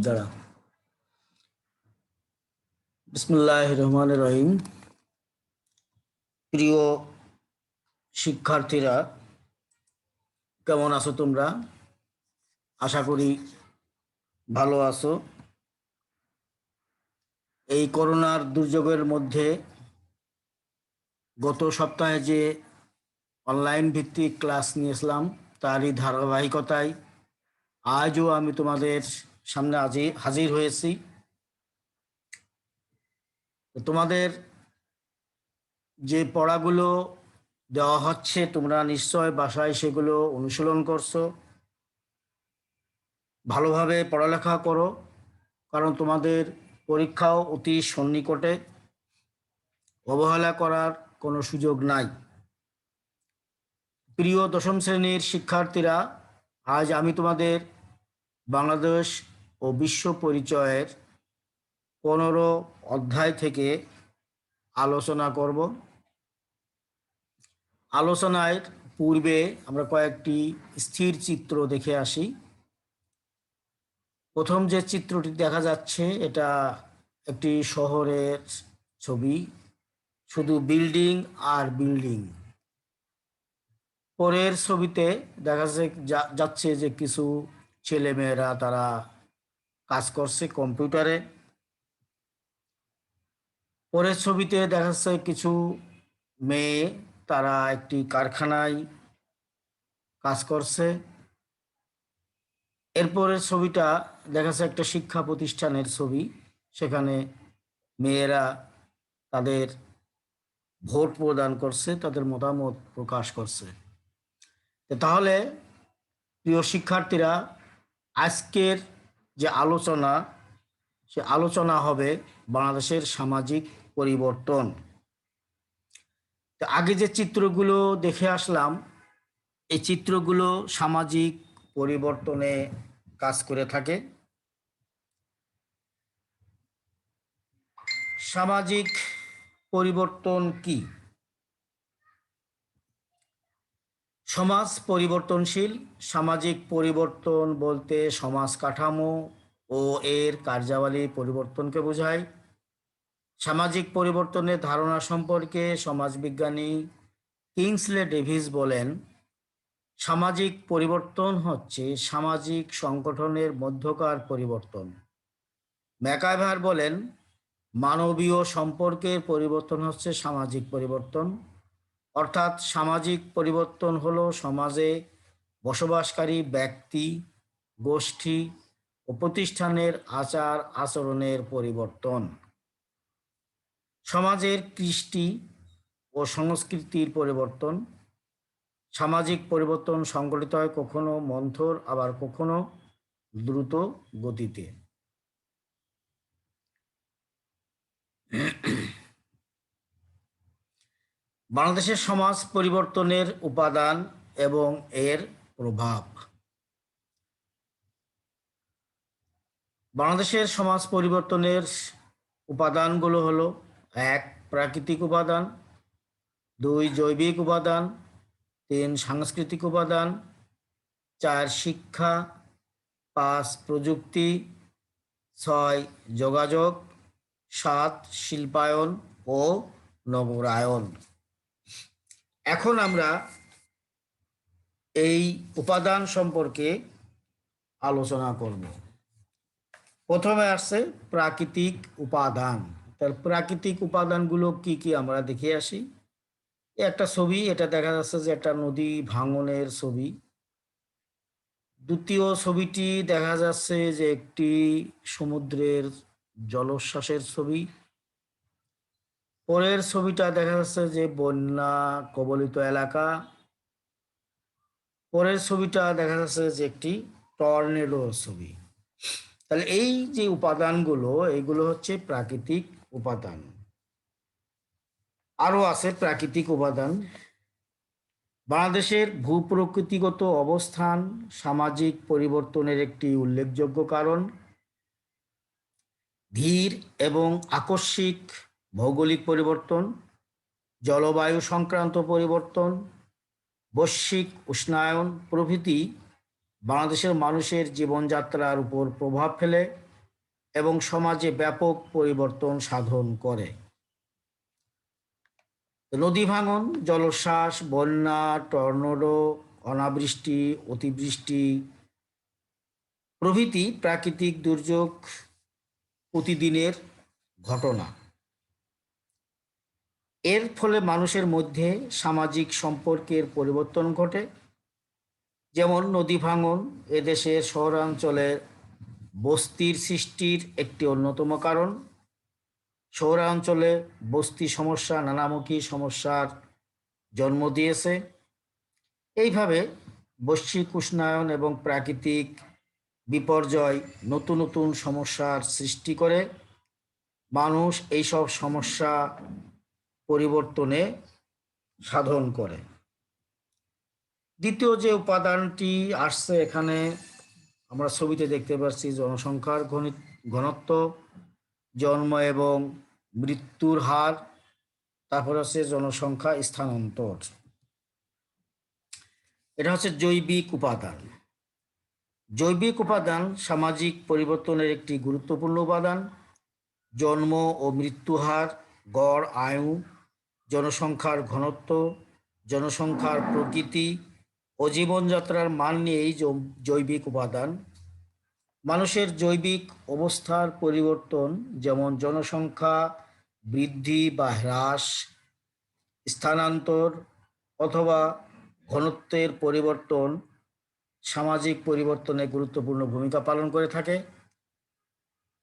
দ্বারা বিসমিল্লাহির রহমানির রহিম। প্রিয় শিক্ষার্থীরা, কেমন আছো তোমরা? আশা করি ভালো আছো। এই করোনার দুর্যোগের মধ্যে গত সপ্তাহে যে অনলাইন ভিত্তিক ক্লাস নিয়েছিলাম তারই ধারাবাহিকতায় আজও আমি তোমাদের সামনে হাজির হয়েছি। তোমাদের যে পড়াগুলো দেওয়া হচ্ছে তোমরা নিশ্চয় বাসায় সেগুলো অনুশীলন করছো। ভালোভাবে পড়ালেখা করো, কারণ তোমাদের পরীক্ষাও অতি সন্নিকটে। অবহেলা করার কোনো সুযোগ নাই। প্রিয় দশম শ্রেণীর শিক্ষার্থীরা, আজ আমি তোমাদের বাংলাদেশ ও বিশ্ব পরিচয়ের 15 অধ্যায় থেকে আলোচনা করব। আলোচনার পূর্বে আমরা কয়েকটি স্থির চিত্র দেখে আসি। প্রথম যে চিত্রটি দেখা যাচ্ছে এটা একটি শহরের ছবি, শুধু বিল্ডিং আর বিল্ডিং। পরের ছবিতে দেখা যাচ্ছে যে কিছু ছেলেমেয়েরা তারা কাজ করছে কম্পিউটারে। পরের ছবিতে দেখা যাচ্ছে কিছু মেয়ে তারা একটি কারখানায় কাজ করছে। এরপরের ছবিটা দেখা যাচ্ছে একটা শিক্ষা প্রতিষ্ঠানের ছবি, সেখানে মেয়েরা তাদের ভোট প্রদান করছে, তাদের মতামত প্রকাশ করছে। তাহলে প্রিয় শিক্ষার্থীরা, আজকের যে আলোচনা, সে আলোচনা হবে বাংলাদেশের সামাজিক পরিবর্তন। আগে যে চিত্রগুলো দেখে আসলাম, এই চিত্রগুলো সামাজিক পরিবর্তনে কাজ করে থাকে। সামাজিক পরিবর্তন কি? সমাজ পরিবর্তনশীল। সামাজিক পরিবর্তন বলতে সমাজ কাঠামো ও এর কার্যাবলী পরিবর্তনকে বোঝায়। সামাজিক পরিবর্তনের ধারণা সম্পর্কে সমাজবিজ্ঞানী কিংসলে ডেভিস বলেন, সামাজিক পরিবর্তন হচ্ছে সামাজিক সংগঠনের মধ্যকার পরিবর্তন। ম্যাকাইভার বলেন, মানবীয় সম্পর্কের পরিবর্তন হচ্ছে সামাজিক পরিবর্তন। অর্থাৎ সামাজিক পরিবর্তন হলো সমাজে বসবাসকারী ব্যক্তি, গোষ্ঠী ও প্রতিষ্ঠানের আচার আচরণের পরিবর্তন। সমাজের কৃষ্টি ও সংস্কৃতির পরিবর্তন। সামাজিক পরিবর্তন সংঘটিত হয় কখনো মন্থর, আবার কখনো দ্রুত গতিতে। বাংলাদেশের সমাজ পরিবর্তনের উপাদান এবং এর প্রভাব। বাংলাদেশের সমাজ পরিবর্তনের উপাদানগুলো হলো: 1. প্রাকৃতিক উপাদান, 2. জৈবিক উপাদান, 3. সাংস্কৃতিক উপাদান, 4. শিক্ষা, 5. প্রযুক্তি, 6. যোগাযোগ, 7. শিল্পায়ন ও নগরায়ন। এখন আমরা এই উপাদান সম্পর্কে আলোচনা করব। প্রথমে আসছে প্রাকৃতিক উপাদান। তার প্রাকৃতিক উপাদানগুলো কি কি আমরা দেখে আসি। একটা ছবি, এটা দেখা যাচ্ছে যে একটা নদী ভাঙনের ছবি। দ্বিতীয় ছবিটি দেখা যাচ্ছে যে একটি সমুদ্রের জলোচ্ছ্বাসের ছবি। পরের ছবিটা দেখা যাচ্ছে যে বন্যা কবলিত এলাকা। পরের ছবিটা দেখা যাচ্ছে যে একটি টর্নেডোর ছবি। তাহলে এই যে উপাদানগুলো, এগুলো হচ্ছে প্রাকৃতিক উপাদান। আরো আছে প্রাকৃতিক উপাদান। বাংলাদেশের ভূপ্রকৃতিগত অবস্থান সামাজিক পরিবর্তনের একটি উল্লেখযোগ্য কারণ। ধীর এবং আকস্মিক ভৌগোলিক পরিবর্তন, জলবায়ু সংক্রান্ত পরিবর্তন, বৈশ্বিক উষ্ণায়ন প্রভৃতি বাংলাদেশের মানুষের জীবনযাত্রার উপর প্রভাব ফেলে। এবং সমাজে ব্যাপক পরিবর্তন সাধন করে। নদী ভাঙন, জলোচ্ছ্বাস, বন্যা, টর্নেডো, অনাবৃষ্টি, অতিবৃষ্টি প্রভৃতি প্রাকৃতিক দুর্যোগ প্রতিদিনের ঘটনা। এর ফলে মানুষের মধ্যে সামাজিক সম্পর্কের পরিবর্তন ঘটে। যেমন নদী ভাঙন এদেশের শহরাঞ্চলের বস্তির সৃষ্টির একটি অন্যতম কারণ। শহরাঞ্চলে বস্তি সমস্যা নানামুখী সমস্যার জন্ম দিয়েছে। এইভাবে বৈশ্বিক উষ্ণায়ন এবং প্রাকৃতিক বিপর্যয় নতুন নতুন সমস্যার সৃষ্টি করে। মানুষ এইসব সমস্যা পরিবর্তনে সাধন করে। দ্বিতীয় যে উপাদানটি আসছে এখানে আমরা ছবিতে দেখতে পাচ্ছি জনসংখ্যার ঘনত্ব, জন্ম এবং মৃত্যুর হার, তারপর হচ্ছে জনসংখ্যা স্থানান্তর। এটা হচ্ছে জৈবিক উপাদান। জৈবিক উপাদান সামাজিক পরিবর্তনের একটি গুরুত্বপূর্ণ উপাদান। জন্ম ও মৃত্যু হার, গড় আয়ু, জনসংখ্যার ঘনত্ব, জনসংখ্যার প্রকৃতি ও জীবনযাত্রার মান নিয়েই জৈবিক উপাদান। মানুষের জৈবিক অবস্থার পরিবর্তন, যেমন জনসংখ্যা বৃদ্ধি বা হ্রাস, স্থানান্তর অথবা ঘনত্বের পরিবর্তন সামাজিক পরিবর্তনে গুরুত্বপূর্ণ ভূমিকা পালন করে থাকে।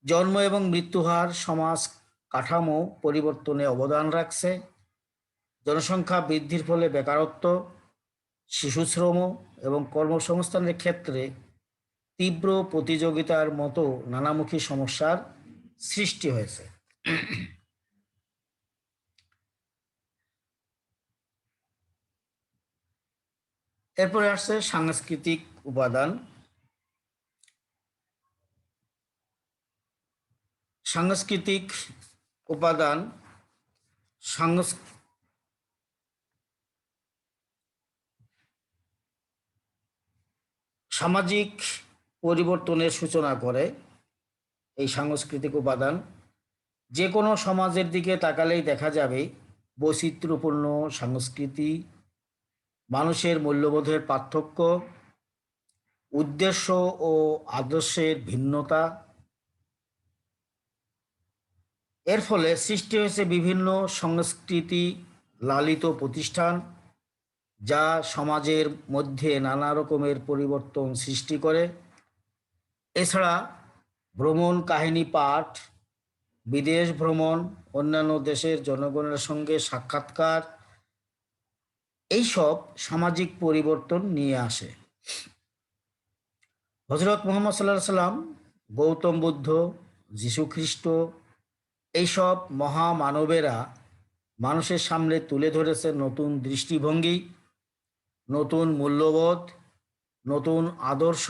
জন্ম এবং মৃত্যু হার সমাজ কাঠামো পরিবর্তনে অবদান রাখছে। জনসংখ্যা বৃদ্ধির ফলে বেকারত্ব, শিশুশ্রম এবং কর্মসংস্থানের ক্ষেত্রে তীব্র প্রতিযোগিতার মতো নানামুখী সমস্যার সৃষ্টি হয়েছে। এরপরে আসছে সাংস্কৃতিক উপাদান। সাংস্কৃতিক উপাদান সামাজিক পরিবর্তনের সূচনা করে। এই সাংস্কৃতিক উপাদান যে কোনো সমাজের দিকে তাকালেই দেখা যাবে বৈচিত্র্যপূর্ণ সংস্কৃতি, মানুষের মূল্যবোধের পার্থক্য, উদ্দেশ্য ও আদর্শের ভিন্নতা। এর ফলে সৃষ্টি হয়েছে বিভিন্ন সংস্কৃতি লালিত প্রতিষ্ঠান, যা সমাজের মধ্যে নানা রকমের পরিবর্তন সৃষ্টি করে। এছাড়া ভ্রমণ, কাহিনী পাঠ, বিদেশ ভ্রমণ, অন্যান্য দেশের জনগণের সঙ্গে সাক্ষাৎকার এইসব সামাজিক পরিবর্তন নিয়ে আসে। হযরত মুহাম্মদ সাল্লাল্লাহু আলাইহি সাল্লাম, গৌতম বুদ্ধ, যীশু খ্রিস্ট এইসব মহামানবেরা মানুষের সামনে তুলে ধরেছে নতুন দৃষ্টিভঙ্গি, নতুন মূল্যবোধ, নতুন আদর্শ,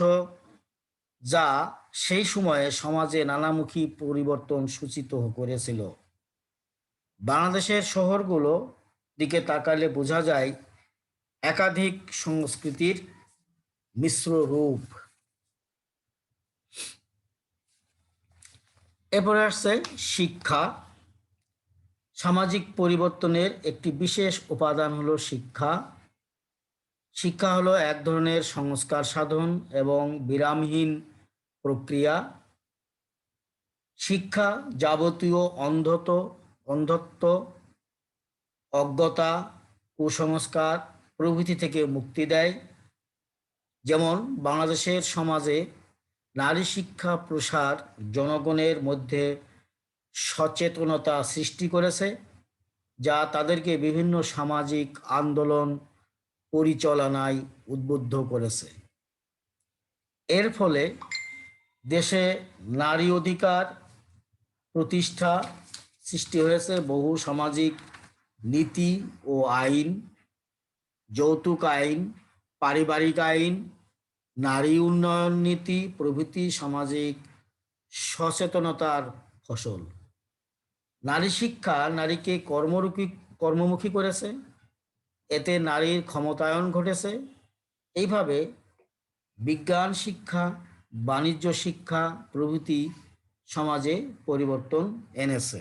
যা সেই সময়ে সমাজে নানামুখী পরিবর্তন সূচিত করেছিল। বাংলাদেশের শহরগুলো দিকে তাকালে বোঝা যায় একাধিক সংস্কৃতির মিশ্র রূপ। এরপরে আসছে শিক্ষা। সামাজিক পরিবর্তনের একটি বিশেষ উপাদান হলো শিক্ষা। শিক্ষা হলো এক ধরনের সংস্কার সাধন এবং বিরামহীন প্রক্রিয়া। শিক্ষা যাবতীয় অন্ধত্ব, অজ্ঞতা, কুসংস্কার প্রভৃতি থেকে মুক্তি দেয়। যেমন বাংলাদেশের সমাজে নারী শিক্ষা প্রসার জনগণের মধ্যে সচেতনতা সৃষ্টি করেছে, যা তাদেরকে বিভিন্ন সামাজিক আন্দোলন পরিচালনায় উদ্বুদ্ধ করেছে। এর ফলে দেশে নারী অধিকার প্রতিষ্ঠা সৃষ্টি হয়েছে। বহু সামাজিক নীতি ও আইন, যৌতুক আইন, পারিবারিক আইন, নারী উন্নয়ন নীতি প্রভৃতি সামাজিক সচেতনতার ফসল। নারী শিক্ষা নারীকে কর্মমুখী করেছে, এতে নারীর ক্ষমতায়ন ঘটেছে। এইভাবে বিজ্ঞান শিক্ষা, বাণিজ্য শিক্ষা প্রভৃতি সমাজে পরিবর্তন এনেছে।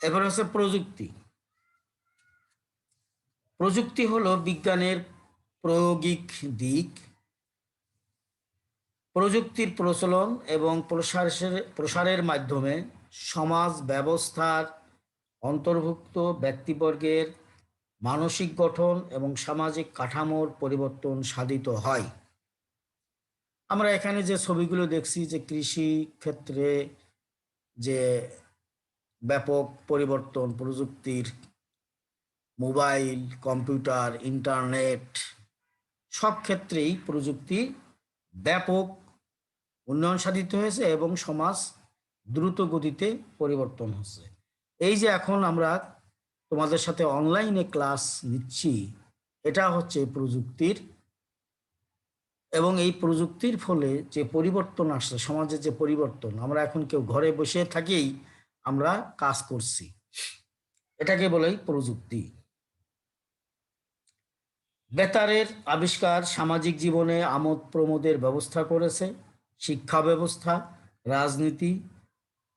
এবার হচ্ছে প্রযুক্তি। প্রযুক্তি হলো বিজ্ঞানের প্রায়োগিক দিক। প্রযুক্তির প্রচলন এবং প্রসারের মাধ্যমে সমাজ ব্যবস্থার অন্তর্ভুক্ত ব্যক্তিবর্গের মানসিক গঠন এবং সামাজিক কাঠামোর পরিবর্তন সাধিত হয়। আমরা এখানে যে ছবিগুলো দেখছি, যে কৃষি ক্ষেত্রে যে ব্যাপক পরিবর্তন প্রযুক্তির, মোবাইল, কম্পিউটার, ইন্টারনেট, সব ক্ষেত্রেই প্রযুক্তি ব্যাপক উন্নয়ন সাধিত হয়েছে এবং সমাজ দ্রুত গতিতে পরিবর্তন হচ্ছে। এই যে এখন আমরা তোমাদের সাথে অনলাইনে ক্লাস নিচ্ছি, এটা হচ্ছে প্রযুক্তির, এবং এই প্রযুক্তির ফলে যে পরিবর্তন আসছে, সমাজের যে পরিবর্তন, আমরা এখন কেউ ঘরে বসে থাকেই আমরা কাজ করছি, এটাকে বলেই প্রযুক্তি। বেতারের আবিষ্কার সামাজিক জীবনে আমোদ প্রমোদের ব্যবস্থা করেছে, শিক্ষা ব্যবস্থা, রাজনীতি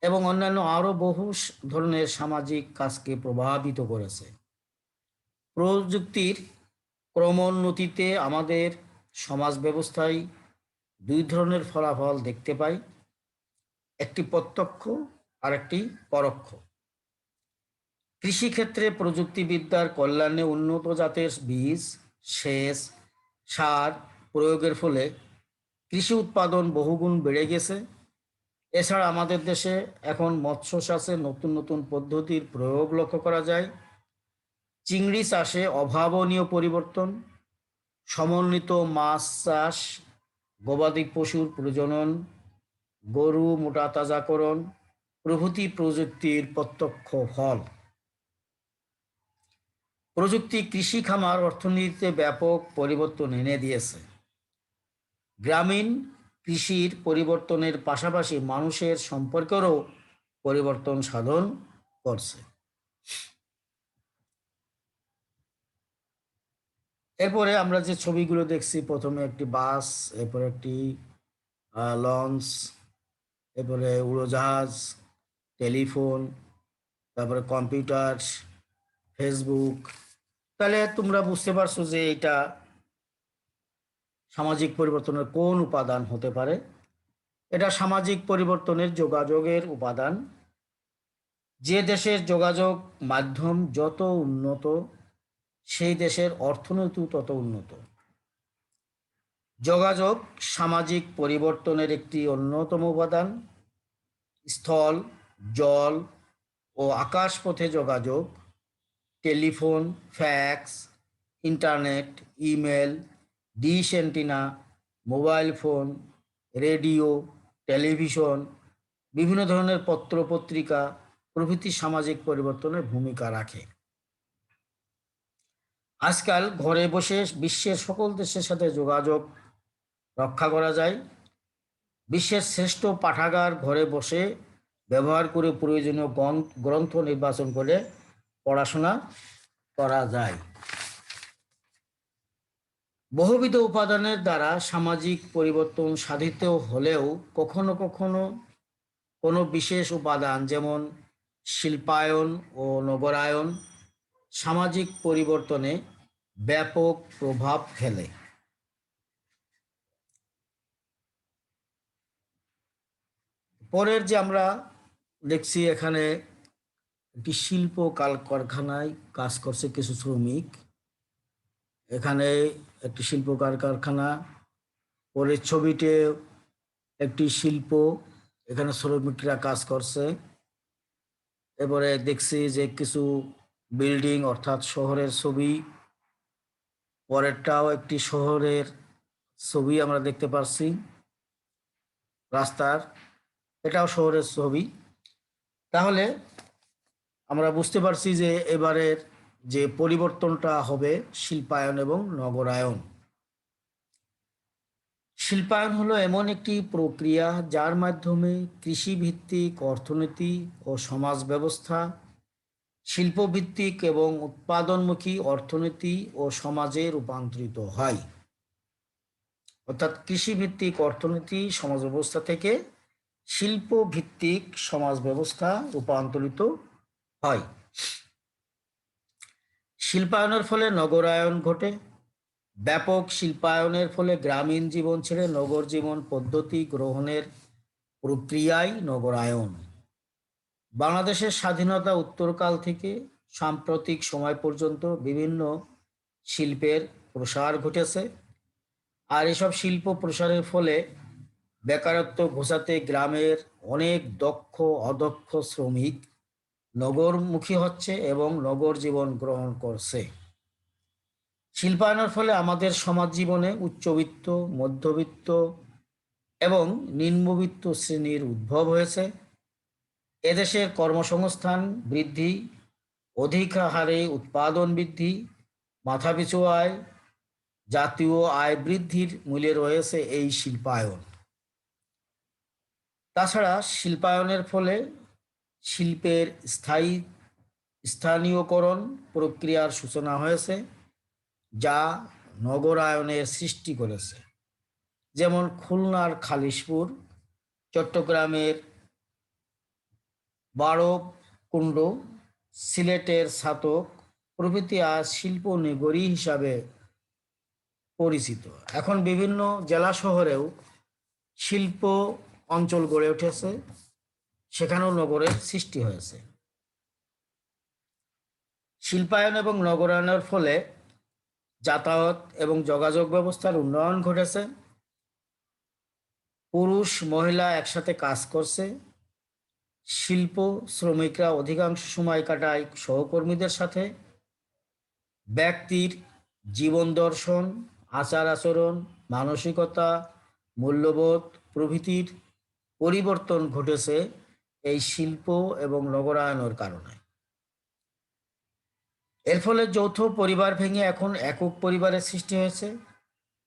এবং অন্যান্য আরও বহু ধরনের সামাজিক কাজকে প্রভাবিত করেছে। প্রযুক্তির ক্রমোন্নতিতে আমাদের সমাজ ব্যবস্থায় দুই ধরনের ফলাফল দেখতে পাই, একটি প্রত্যক্ষ আর একটি পরোক্ষ। কৃষিক্ষেত্রে প্রযুক্তিবিদ্যার কল্যাণে উন্নত জাতের বীজ, সেচ, সার প্রয়োগের ফলে কৃষি উৎপাদন বহুগুণ বেড়ে গেছে। এছাড়া আমাদের দেশে এখন মৎস্য চাষে নতুন নতুন পদ্ধতির প্রয়োগ লক্ষ্য করা যায়। চিংড়ি চাষে অভাবনীয় পরিবর্তন, সমন্বিত মাছ চাষ, গবাদি পশুর প্রজনন, গরু মোটা তাজাকরণ প্রভৃতি প্রযুক্তির প্রত্যক্ষ ফল। প্রযুক্তি কৃষি খামার অর্থনীতিতে ব্যাপক পরিবর্তন এনে দিয়েছে। গ্রামীণ কৃষির পরিবর্তনের পাশাপাশি মানুষের সম্পর্কেরও পরিবর্তন সাধন করছে। এরপরে আমরা যে ছবিগুলো দেখছি, প্রথমে একটি বাস, এরপরে একটি লঞ্চ, এরপরে উড়োজাহাজ, টেলিফোন, তারপরে কম্পিউটার, ফেসবুক। তাহলে তোমরা বুঝতে পারছো যে এটা সামাজিক পরিবর্তনের কোন উপাদান হতে পারে। এটা সামাজিক পরিবর্তনের যোগাযোগের উপাদান। যে দেশের যোগাযোগ মাধ্যম যত উন্নত, সেই দেশের অর্থনীতি তত উন্নত। যোগাযোগ সামাজিক পরিবর্তনের একটি অন্যতম উপাদান। স্থল, জল ও আকাশপথে যোগাযোগ, telephone, fax, internet, email, dish antenna, mobile phone, radio, television, বিভিন্ন ধরনের পত্র পত্রিকা প্রভৃতি সামাজিক পরিবর্তনের ভূমিকা রাখে। আজকাল ঘরে বসে বিশ্বের সকল দেশের সাথে যোগাযোগ রক্ষা করা যায়। বিশ্বের শ্রেষ্ঠ পাঠাগার ঘরে বসে ব্যবহার করে প্রয়োজনীয় গ্রন্থ নির্বাচন করে পড়াশোনা করা যায়। বহুবিধ উপাদানের দ্বারা সামাজিক পরিবর্তন সাধিত হলেও কখনো কখনো কোনো বিশেষ উপাদান, যেমন শিল্পায়ন ও নগরায়ন, সামাজিক পরিবর্তনে ব্যাপক প্রভাব ফেলে। পরের যে আমরা দেখছি, এখানে একটি শিল্প কারখানায় কাজ করছে কিছু শ্রমিক। এখানে একটি শিল্প কারখানা। পরের ছবিতে একটি শিল্প, এখানে শ্রমিকরা কাজ করছে। এরপরে দেখছি যে কিছু বিল্ডিং, অর্থাৎ শহরের ছবি। পরেরটাও একটি শহরের ছবি আমরা দেখতে পাচ্ছি, রাস্তার, এটাও শহরের ছবি। তাহলে আমরা বুঝতে পারছি যে এবারের যে পরিবর্তনটা হবে শিল্পায়ন এবং নগরায়ন। শিল্পায়ন হলো এমন একটি প্রক্রিয়া যার মাধ্যমে কৃষিভিত্তিক অর্থনীতি ও সমাজ ব্যবস্থা শিল্পভিত্তিক এবং উৎপাদনমুখী অর্থনীতি ও সমাজে রূপান্তরিত হয়। অর্থাৎ কৃষিভিত্তিক অর্থনীতি সমাজ ব্যবস্থা থেকে শিল্প ভিত্তিক সমাজ ব্যবস্থা রূপান্তরিত হয়। শিল্পায়নের ফলে নগরায়ন ঘটে। ব্যাপক শিল্পায়নের ফলে গ্রামীণ জীবন ছেড়ে নগর জীবন পদ্ধতি গ্রহণের প্রক্রিয়ায় নগরায়ন। বাংলাদেশের স্বাধীনতা উত্তরকাল থেকে সাম্প্রতিক সময় পর্যন্ত বিভিন্ন শিল্পের প্রসার ঘটেছে। আর এসব শিল্প প্রসারের ফলে বেকারত্ব ঘোচাতে গ্রামের অনেক দক্ষ অদক্ষ শ্রমিক নগরমুখী হচ্ছে এবং নগর জীবন গ্রহণ করছে। শিল্পায়নের ফলে আমাদের সমাজ জীবনে উচ্চবিত্ত, মধ্যবিত্ত এবং নিম্নবিত্ত শ্রেণীর উদ্ভব হয়েছে। এদেশের কর্মসংস্থান বৃদ্ধি, অধিক হারে উৎপাদন বৃদ্ধি, মাথাপিছু আয়, জাতীয় আয় বৃদ্ধির মূলে রয়েছে এই শিল্পায়ন। তাছাড়া শিল্পায়নের ফলে শিল্পের স্থানীয়করণ প্রক্রিয়ার সূচনা হয়েছে, যা নগরায়নের সৃষ্টি করেছে। যেমন খুলনার খালিশপুর, চট্টগ্রামের বারোকুণ্ড, সিলেটের ছাতক প্রভৃতি আজ শিল্প নগরী হিসাবে পরিচিত। এখন বিভিন্ন জেলা শহরেও শিল্প অঞ্চল গড়ে উঠেছে, সেখানেও নগরের সৃষ্টি হয়েছে। শিল্পায়ন এবং নগরায়নের ফলে যাতায়াত এবং যোগাযোগ ব্যবস্থার উন্নয়ন ঘটেছে। পুরুষ মহিলা একসাথে কাজ করছে। শিল্প শ্রমিকরা অধিকাংশ সময় কাটায় সহকর্মীদের সাথে। ব্যক্তির জীবন দর্শন, আচার আচরণ, মানসিকতা, মূল্যবোধ প্রভৃতির পরিবর্তন ঘটেছে এই শিল্প এবং নগরায়নের কারণে। এর ফলে যৌথ পরিবার ভেঙে এখন একক পরিবারের সৃষ্টি হয়েছে।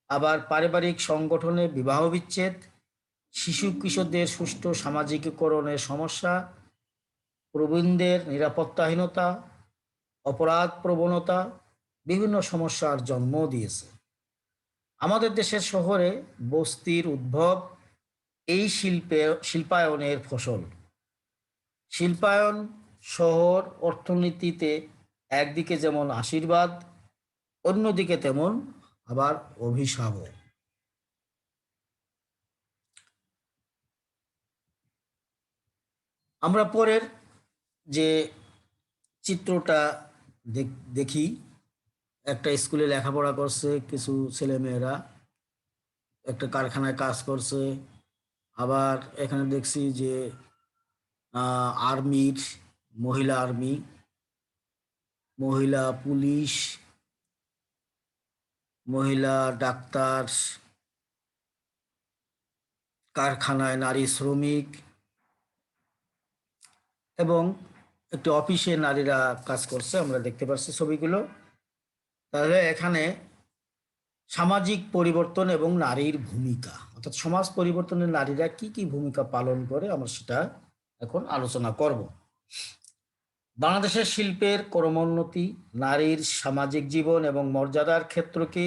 আবার পারিবারিক সংগঠনে বিবাহ বিচ্ছেদ, শিশু কিশোরদের সুষ্ঠু সামাজিকীকরণের সমস্যা, প্রবীণদের নিরাপত্তাহীনতা, অপরাধ প্রবণতা বিভিন্ন সমস্যার জন্ম দিয়েছে। আমাদের দেশের শহরে বস্তির উদ্ভব এই শিল্পায়নের ফসল। শিল্পায়ন শহর অর্থনীতিতে একদিকে যেমন আশীর্বাদ, অন্যদিকে তেমন আবার অভিশাপও। আমরা পরের যে চিত্রটা দেখি, একটা স্কুলে লেখাপড়া করছে কিছু ছেলেমেয়েরা, একটা কারখানায় কাজ করছে। আবার এখানে দেখছি যে আর্মির, মহিলা আর্মি, মহিলা পুলিশ, মহিলা ডাক্তার, কারখানায় নারী শ্রমিক এবং একটি অফিসে নারীরা কাজ করছে, আমরা দেখতে পাচ্ছি ছবিগুলো। তাহলে এখানে সামাজিক পরিবর্তন এবং নারীর ভূমিকা, অর্থাৎ সমাজ পরিবর্তনে নারীরা কি কি ভূমিকা পালন করে, আমরা সেটা এখন আলোচনা করব। বাংলাদেশের শিল্পের ক্রমোন্নতি নারীর সামাজিক জীবন এবং মর্যাদার ক্ষেত্রকে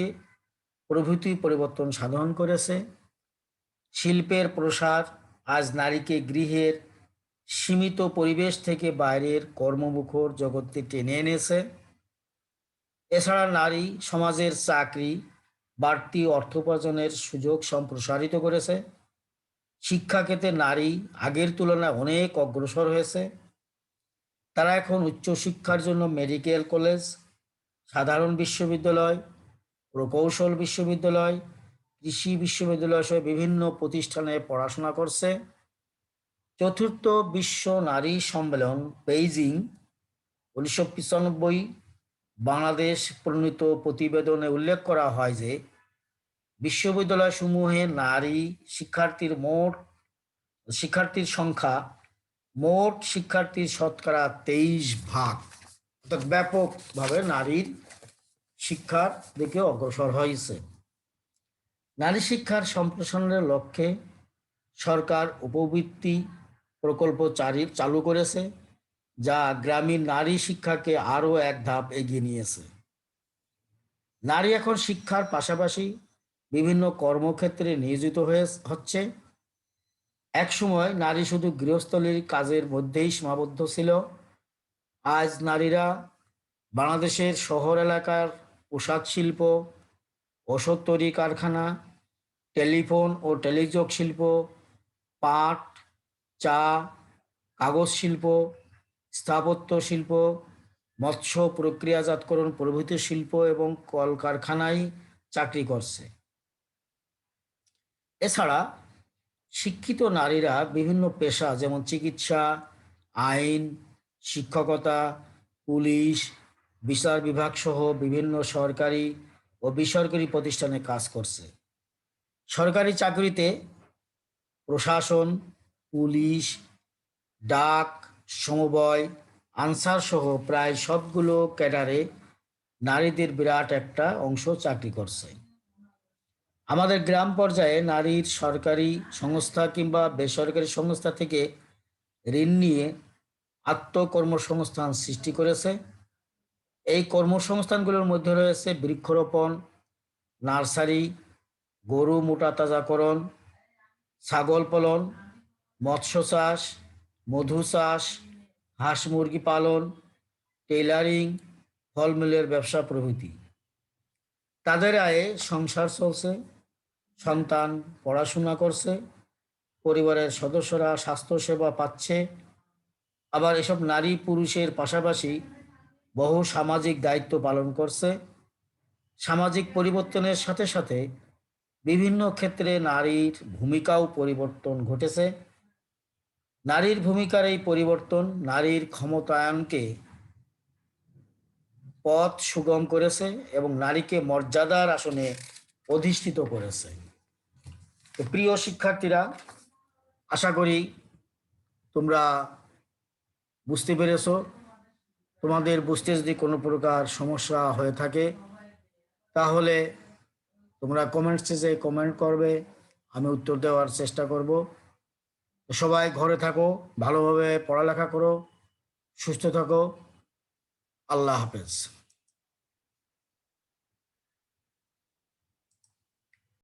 প্রভৃতি পরিবর্তন সাধন করেছে। শিল্পের প্রসার আজ নারীকে গৃহের সীমিত পরিবেশ থেকে বাইরের কর্মমুখর জগৎকে টেনে এনেছে। এছাড়া নারী সমাজের চাকরি, বাড়তি অর্থ উপার্জনের সুযোগ সম্প্রসারিত করেছে। শিক্ষাক্ষেত্রে নারী আগের তুলনায় অনেক অগ্রসর হয়েছে। তারা এখন উচ্চশিক্ষার জন্য মেডিকেল কলেজ, সাধারণ বিশ্ববিদ্যালয়, প্রকৌশল বিশ্ববিদ্যালয়, কৃষি বিশ্ববিদ্যালয় সহ বিভিন্ন প্রতিষ্ঠানে পড়াশোনা করছে। চতুর্থ বিশ্ব নারী সম্মেলন বেইজিং 1995 বাংলাদেশ প্রণীত প্রতিবেদনে উল্লেখ করা হয় যে বিশ্ববিদ্যালয় সমূহে নারী শিক্ষার্থীর সংখ্যা মোট শিক্ষার্থীর শতকরা 23%, অর্থাৎ ব্যাপকভাবে নারীর শিক্ষার দিকে অগ্রসর হয়েছে। নারী শিক্ষার সম্প্রসারণের লক্ষ্যে সরকার উপবৃত্তি প্রকল্প চালু করেছে, যা গ্রামীণ নারী শিক্ষাকে আরও এক ধাপ এগিয়ে নিয়েছে। নারী এখন শিক্ষার পাশাপাশি বিভিন্ন কর্মক্ষেত্রে নিয়োজিত হচ্ছে। একসময় নারী শুধু গৃহস্থলীর কাজের মধ্যেই সীমাবদ্ধ ছিল। আজ নারীরা বাংলাদেশের শহর এলাকার পোশাক শিল্প, ওষুধ তৈরি কারখানা, টেলিফোন ও টেলিযোগ শিল্প, পাট, চা, কাগজ শিল্প, স্থাপত্য শিল্প, মৎস্য প্রক্রিয়াজাতকরণ প্রভৃতি শিল্প এবং কলকারখানায় চাকরি করছে। এছাড়া শিক্ষিত নারীরা বিভিন্ন পেশা যেমন চিকিৎসা, আইন, শিক্ষকতা, পুলিশ, বিচার বিভাগ সহ বিভিন্ন সরকারি ও বেসরকারি প্রতিষ্ঠানে কাজ করছে। সরকারি চাকরিতে প্রশাসন, পুলিশ, ডাক, সমবায়, আনসার সহ প্রায় সবগুলো ক্যাডারে নারীদের বিরাট একটা অংশ চাকরি করছে। আমাদের গ্রাম পর্যায়ে নারীর সরকারি সংস্থা কিংবা বেসরকারি সংস্থা থেকে ঋণ নিয়ে আত্মকর্মসংস্থান সৃষ্টি করেছে। এই কর্মসংস্থানগুলোর মধ্যে রয়েছে বৃক্ষরোপণ, নার্সারি, গরু মোটাতাজাকরণ, ছাগল পালন, মৎস্য চাষ, মধু চাষ, হাঁস মুরগি পালন, টেইলারিং, ফলমূলের ব্যবসা প্রভৃতি। তাদের আয়ে সংসার চলছে, সন্তান পড়াশোনা করছে, পরিবারের সদস্যরা স্বাস্থ্যসেবা পাচ্ছে। আবার এসব নারী পুরুষের পাশাপাশি বহু সামাজিক দায়িত্ব পালন করছে। সামাজিক পরিবর্তনের সাথে সাথে বিভিন্ন ক্ষেত্রে নারীর ভূমিকাও পরিবর্তন ঘটেছে। নারীর ভূমিকার এই পরিবর্তন নারীর ক্ষমতায়নকে পথ সুগম করেছে এবং নারীকে মর্যাদার আসনে অধিষ্ঠিত করেছে। তো প্রিয় শিক্ষার্থীরা, আশা করি তোমরা বুঝতে পেরেছো। তোমাদের বুঝতে যদি কোনো প্রকার সমস্যা হয়ে থাকে তাহলে তোমরা কমেন্ট সেকশনে কমেন্ট করবে, আমি উত্তর দেওয়ার চেষ্টা করব। সবাই ঘরে থাকো, ভালোভাবে পড়ালেখা করো, সুস্থ থাকো। আল্লাহ হাফেজ।